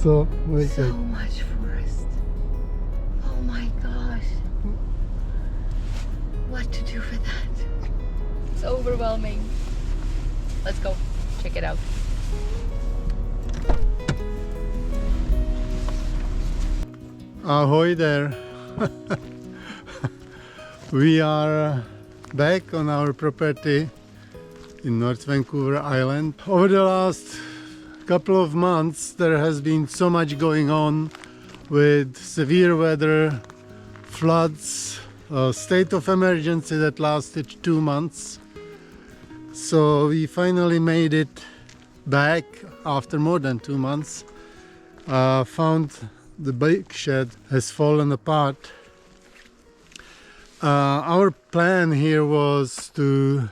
So much forest. Oh my gosh. What to do with that? It's overwhelming. Let's go check it out. Ahoy there! We are back on our property in North Vancouver Island. Over the last couple of months there has been so much going on with severe weather, floods, a state of emergency that lasted 2 months. So we finally made it back after more than 2 months. Found the bike shed has fallen apart. Our plan here was to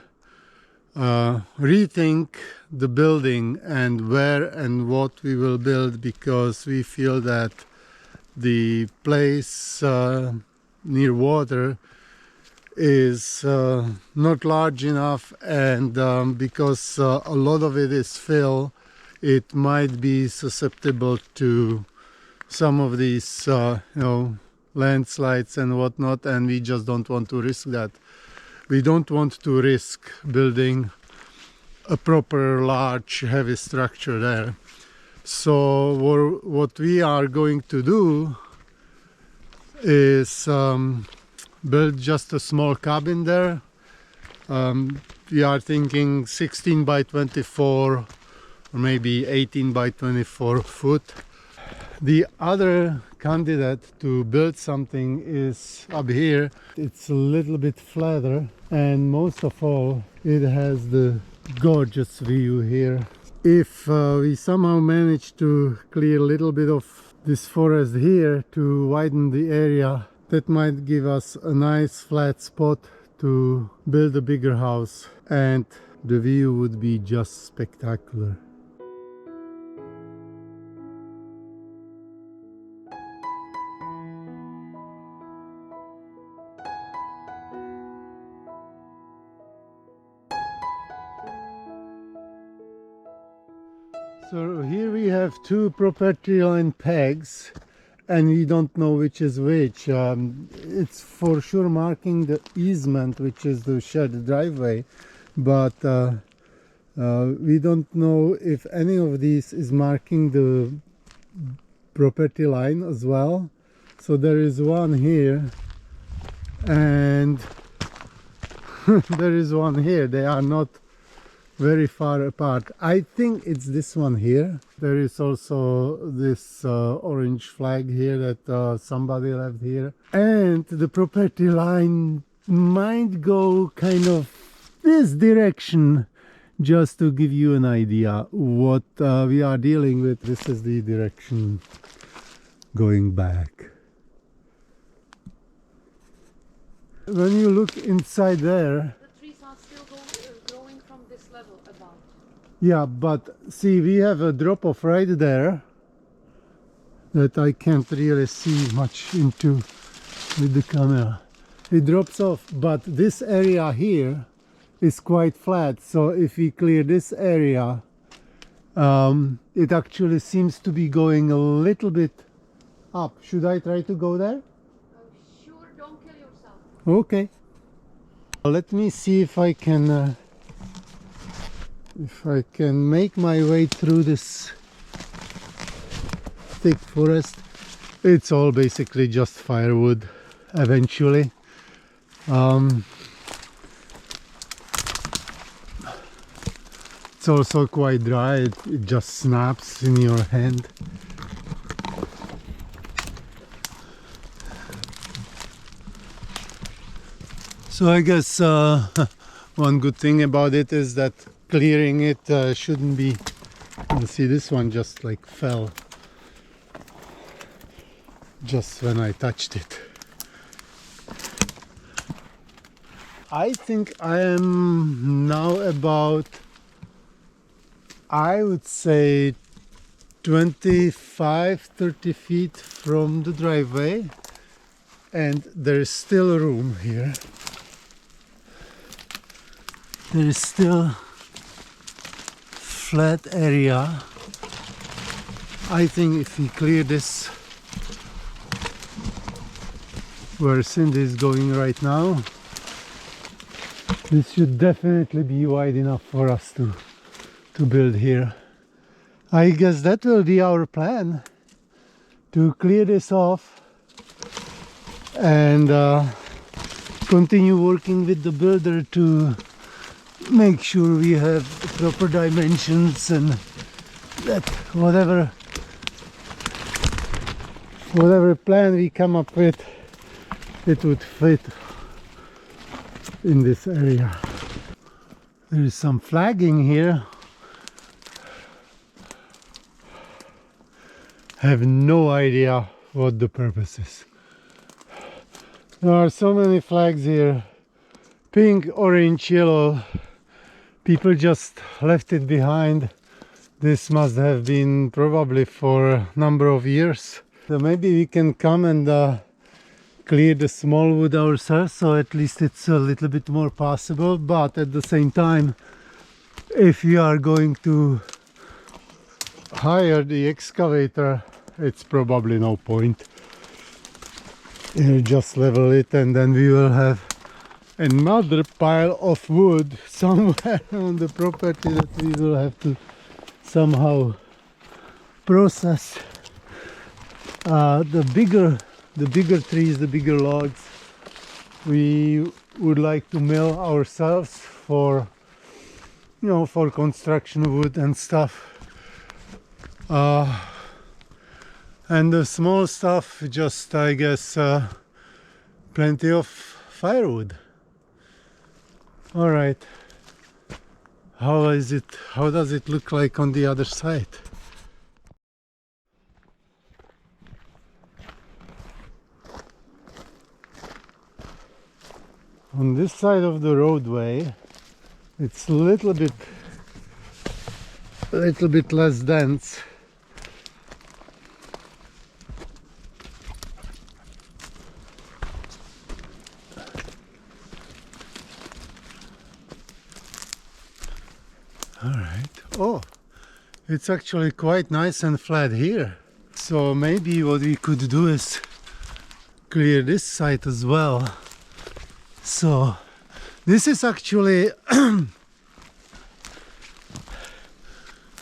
rethink the building and where and what we will build, because we feel that the place near water is not large enough, and because a lot of it is fill, it might be susceptible to some of these landslides and whatnot, and we just don't want to risk that. We don't want to risk building a proper large heavy structure there. So what we are going to do is build just a small cabin there. We are thinking 16 by 24 or maybe 18 by 24 foot. The other candidate to build something is up here. It's a little bit flatter, and most of all it has the gorgeous view here. If we somehow manage to clear a little bit of this forest here to widen the area, that might give us a nice flat spot to build a bigger house, and the view would be just spectacular. So here we have two property line pegs, and we don't know which is which. It's for sure marking the easement, which is the shared driveway, but we don't know if any of these is marking the property line as well. So there is one here and there is one here. They are not very far apart. I think it's this one here. There is also this orange flag here that somebody left here, and the property line might go kind of this direction. Just to give you an idea what we are dealing with, this is the direction going back. When you look inside there, yeah, but see, we have a drop off right there that I can't really see much into with the camera. It drops off, but this area here is quite flat. So if we clear this area, it actually seems to be going a little bit up. Should I try to go there? Sure, don't kill yourself. Okay. Let me see if I can make my way through this thick forest. It's all basically just firewood eventually. It's also quite dry, it just snaps in your hand. So I guess one good thing about it is that clearing it shouldn't be... You see, this one just like fell just when I touched it. I think I am now about, I would say, 25-30 feet from the driveway, and there is still room here. There is still flat area I think if we clear this where Cindy is going right now, this should definitely be wide enough for us to build here. I guess that will be our plan, to clear this off and continue working with the builder to make sure we have proper dimensions and that whatever plan we come up with, it would fit in this area. There is some flagging here. Have no idea what the purpose is. There are so many flags here. Pink, orange, yellow. People just left it behind. This must have been probably for a number of years. So maybe we can come and clear the small wood ourselves, so at least it's a little bit more possible. But at the same time, if we are going to hire the excavator, it's probably no point. We'll just level it and then we will have another pile of wood somewhere on the property that we will have to somehow process. The bigger trees, the bigger logs, we would like to mill ourselves for, you know, for construction wood and stuff. And the small stuff, just I guess plenty of firewood. All right, how is it? How does it look like on the other side? On this side of the roadway, it's a little bit less dense. All right. Oh, it's actually quite nice and flat here. So maybe what we could do is clear this side as well. So this is actually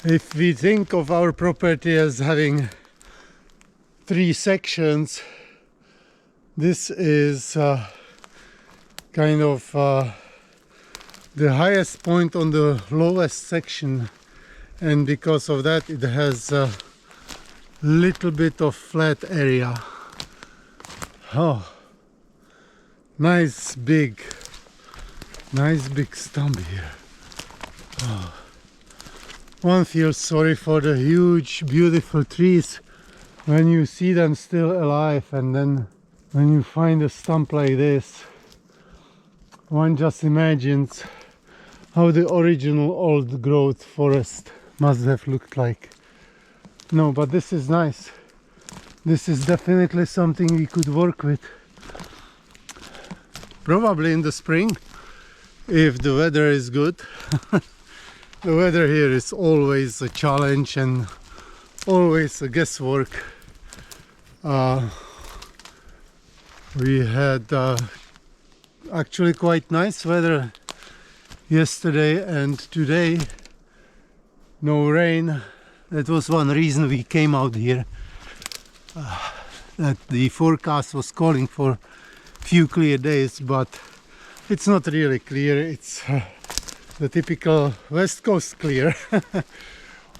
if we think of our property as having 3 sections, this is kind of the highest point on the lowest section, and because of that it has a little bit of flat area. Oh, nice big stump here. Oh. One feels sorry for the huge beautiful trees when you see them still alive, and then when you find a stump like this, one just imagines how the original old growth forest must have looked like. No, but this is nice. This is definitely something we could work with. Probably in the spring, if the weather is good. The weather here is always a challenge and always a guesswork. We had actually quite nice weather yesterday and today. No rain. That was one reason we came out here. That the forecast was calling for few clear days, but it's not really clear. It's the typical west coast clear.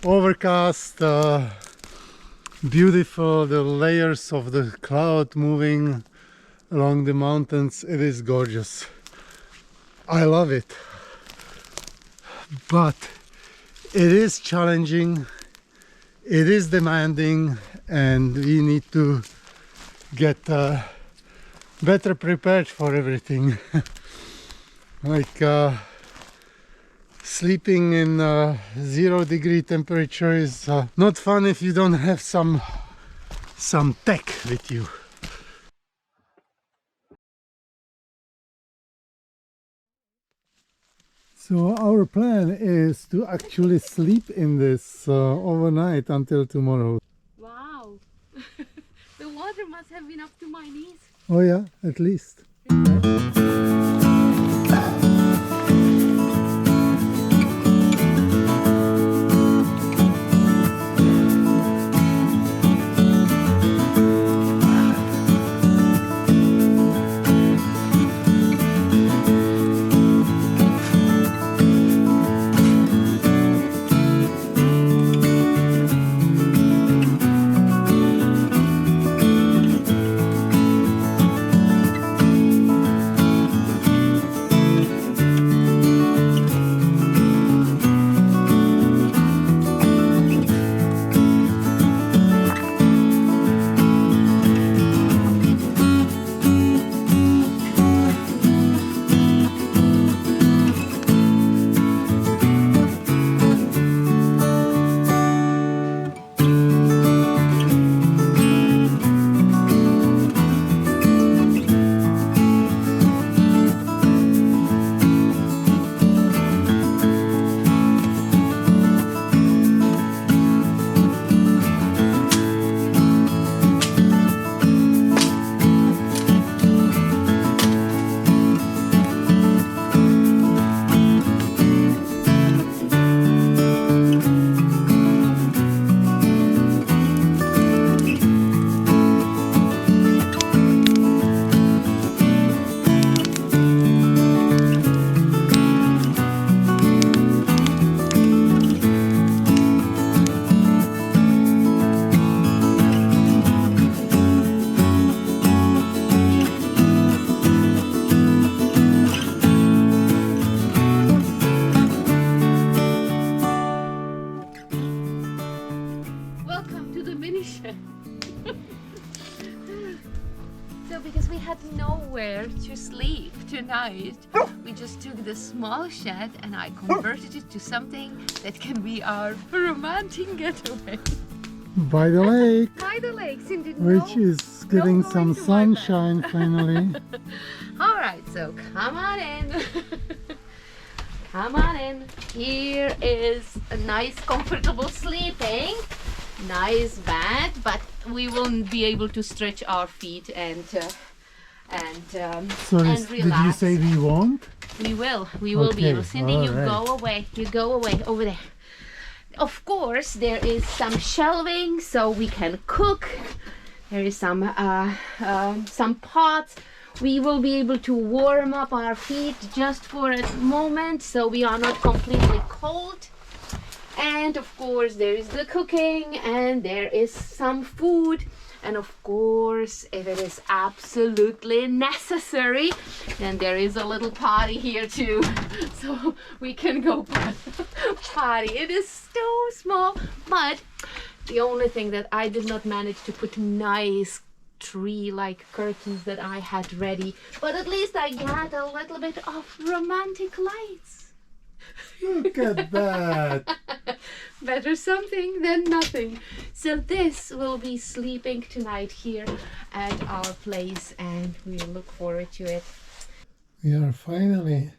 Overcast, beautiful, the layers of the cloud moving along the mountains. It is gorgeous. I love it. But it is challenging, it is demanding, and we need to get better prepared for everything. Like sleeping in 0-degree temperature is not fun if you don't have some tech with you. So our plan is to actually sleep in this overnight until tomorrow. must have been up to my knees. Oh yeah, at least. Welcome to the mini shed. So because we had nowhere to sleep tonight, we just took the small shed and I converted it to something that can be our romantic getaway. By the lake, By the lake, Cindy, which is getting no some going to my bed. sunshine finally. Alright, so come on in. Come on in. Here is a nice comfortable sleeping. Nice bed, but we won't be able to stretch our feet and So and did you relax. say we won't? We will be Okay, able. Cindy, you alright. go away over there. Of course, there is some shelving so we can cook. There is some pots. We will be able to warm up our feet just for a moment so we are not completely cold. And of course there is the cooking and there is some food, and of course if it is absolutely necessary then there is a little party here too, so we can go party. It is so small, but the only thing that I did not manage to put nice tree-like curtains that I had ready, but at least I got a little bit of romantic lights. Look at that. Better something than nothing. So this will be sleeping tonight here at our place and we look forward to it. We are finally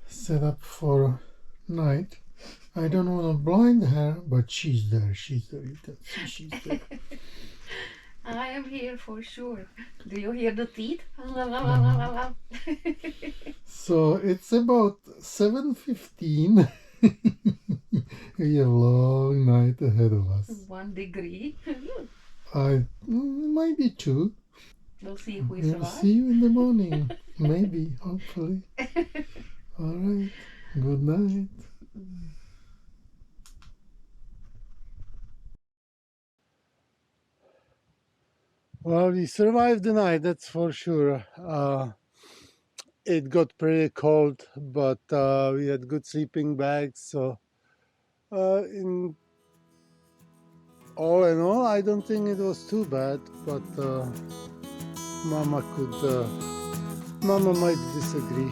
set up for night. I don't want to blind her, but she's there. She's there. You can see she's there. I am here for sure. Do you hear the teeth? So it's about 7:15. We have a long night ahead of us. 1 degree. Maybe 2. We'll see if we We'll survive. see you in the morning. Maybe, hopefully. All right. Good night. Well, we survived the night, that's for sure. It got pretty cold, but we had good sleeping bags. So, in all, I don't think it was too bad. But Mama might disagree.